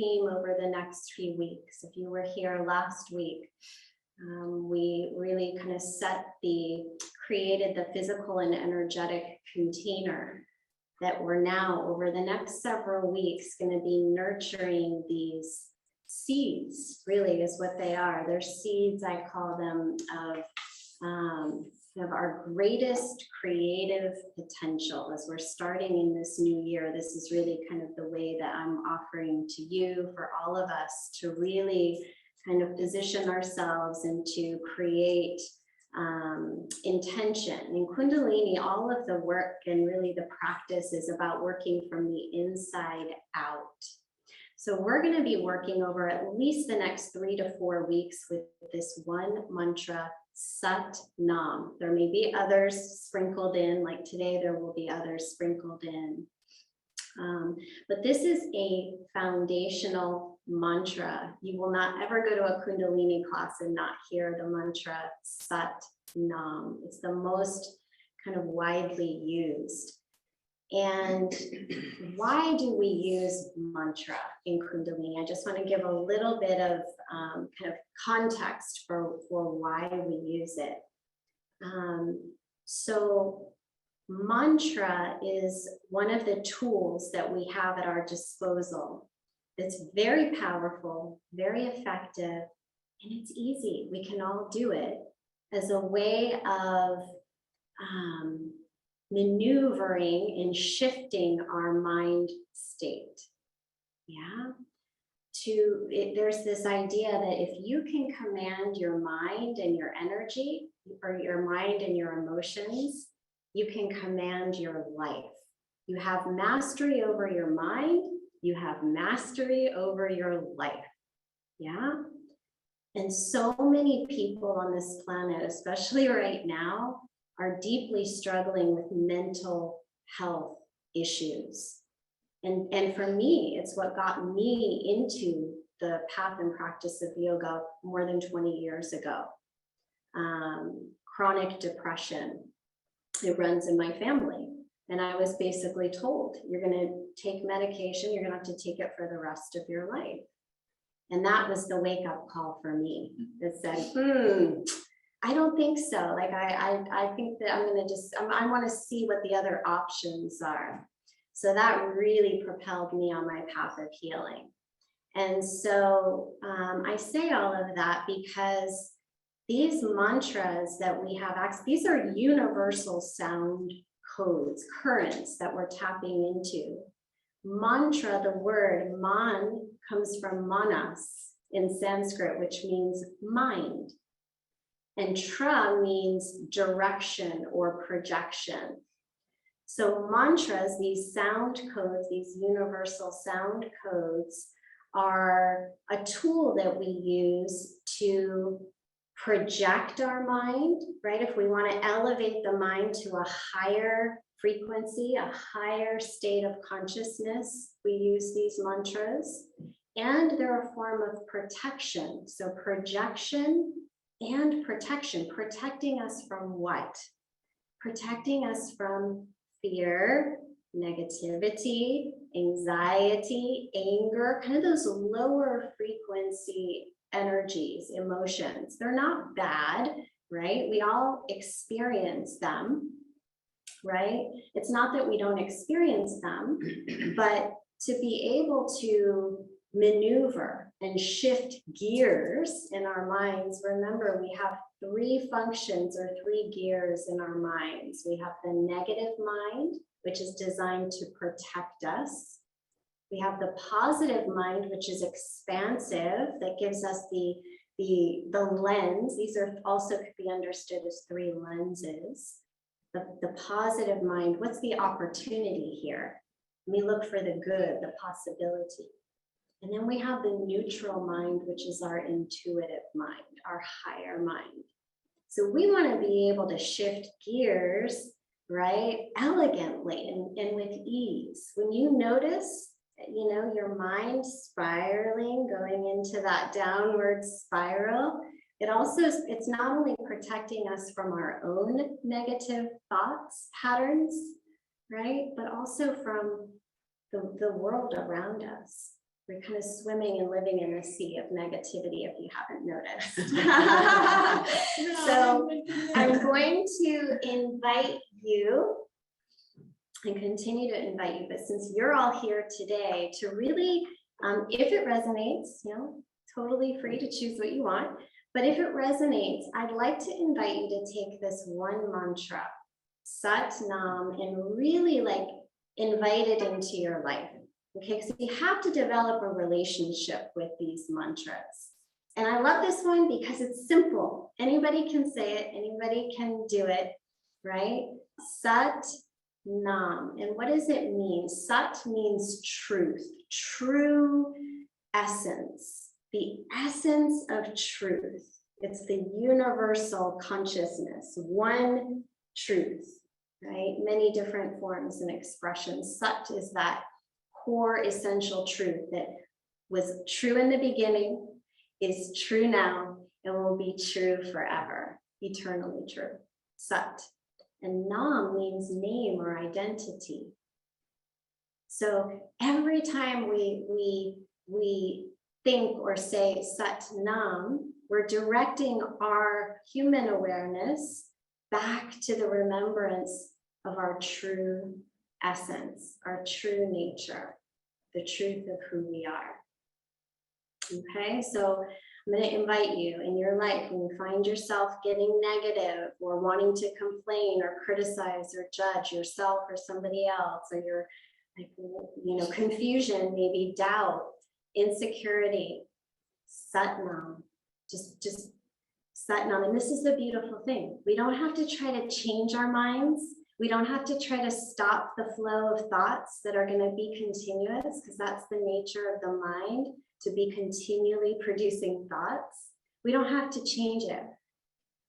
theme over the next few weeks. If you were here last week, we really kind of created the physical and energetic container that we're now, over the next several weeks, going to be nurturing these seeds, really is what they are. They're seeds, I call them, of our greatest creative potential. As we're starting in this new year, this is really kind of the way that I'm offering to you, for all of us, to really kind of position ourselves and to create intention. In Kundalini, all of the work and really the practice is about working from the inside out. So we're going to be working over at least the next 3 to 4 weeks with this one mantra, Sat Nam. There may be others sprinkled in, like today there will be others sprinkled in. But this is a foundational mantra. You will not ever go to a Kundalini class and not hear the mantra Sat Nam. It's the most kind of widely used. And why do we use mantra in Kundalini? I just want to give a little bit of kind of context for why we use it. So mantra is one of the tools that we have at our disposal. It's very powerful, very effective, and it's easy. We can all do it as a way of maneuvering and shifting our mind state. Yeah. There's this idea that if you can command your mind and your energy, or your mind and your emotions, you can command your life. You have mastery over your mind, you have mastery over your life. Yeah. And so many people on this planet, especially right now, are deeply struggling with mental health issues. And for me, it's what got me into the path and practice of yoga more than 20 years ago. Chronic depression, it runs in my family. And I was basically told, you're going to take medication, you're going to have to take it for the rest of your life. And that was the wake-up call for me. It said, I don't think so. Like, I think that I'm going to I want to see what the other options are. So that really propelled me on my path of healing. And so I say all of that because these mantras that we have, these are universal sound codes, currents that we're tapping into. Mantra, the word man, comes from manas in Sanskrit, which means mind. And tra means direction or projection. So mantras, these sound codes, these universal sound codes, are a tool that we use to project our mind, right? If we want to elevate the mind to a higher frequency, a higher state of consciousness, we use these mantras. And they're a form of protection. So projection and protection, protecting us from what? Protecting us from fear, negativity, anxiety, anger, kind of those lower frequency energies, emotions. They're not bad, right? We all experience them, right? It's not that we don't experience them, but to be able to maneuver and shift gears in our minds. Remember, we have 3 functions or 3 gears in our minds. We have the negative mind, which is designed to protect us. We have the positive mind, which is expansive, that gives us the lens. These are also could be understood as 3 lenses. The positive mind, what's the opportunity here? We look for the good, the possibility. And then we have the neutral mind, which is our intuitive mind, our higher mind. So we want to be able to shift gears, right, elegantly and with ease. When you notice, your mind spiraling, going into that downward spiral, it's not only protecting us from our own negative thoughts, patterns, right, but also from the world around us. We're kind of swimming and living in the sea of negativity, if you haven't noticed. So I'm going to invite you and continue to invite you, but since you're all here today, to really, if it resonates, totally free to choose what you want, but if it resonates, I'd like to invite you to take this one mantra, Sat Nam, and really like invite it into your life. Okay, because you have to develop a relationship with these mantras. And I love this one because it's simple. Anybody can say it, anybody can do it, right? Sat Nam. And what does it mean? Sat means truth, true essence, the essence of truth. It's the universal consciousness, one truth, right? Many different forms and expressions. Sat is that core essential truth that was true in the beginning, is true now, and will be true forever, eternally true. Sat. And Nam means name or identity. So every time we think or say Sat Nam, we're directing our human awareness back to the remembrance of our true essence, our true nature, the truth of who we are. Okay, so I'm going to invite you in your life when you find yourself getting negative or wanting to complain or criticize or judge yourself or somebody else, or your confusion, maybe doubt, insecurity, Sat Nam, just Sat Nam. And this is the beautiful thing. We don't have to try to change our minds. We don't have to try to stop the flow of thoughts that are going to be continuous, because that's the nature of the mind, to be continually producing thoughts. We don't have to change it.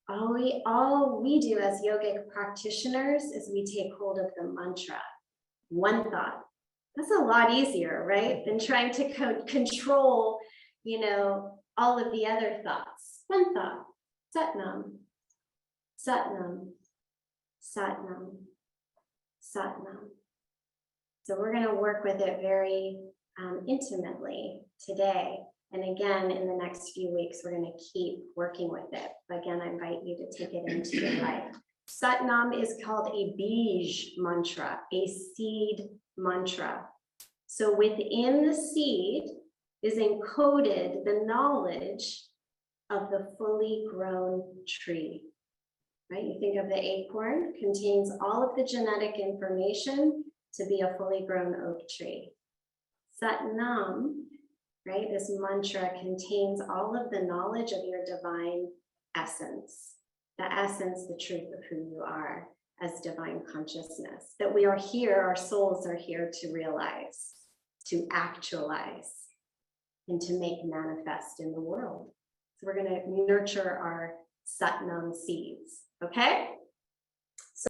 All we do as yogic practitioners is we take hold of the mantra, one thought. That's a lot easier, right? Than trying to control, all of the other thoughts. One thought, Sat Nam, Sat Nam, Sat Nam, Sat Nam. So we're going to work with it very intimately today. And again, in the next few weeks, we're going to keep working with it. But again, I invite you to take it into your life. Sat Nam is called a bij mantra, a seed mantra. So within the seed is encoded the knowledge of the fully grown tree. Right? You think of the acorn, contains all of the genetic information to be a fully grown oak tree. Sat Nam, right? This mantra contains all of the knowledge of your divine essence, the truth of who you are as divine consciousness, that we are here, our souls are here to realize, to actualize, and to make manifest in the world. So we're going to nurture our Sat Nam seeds. Okay?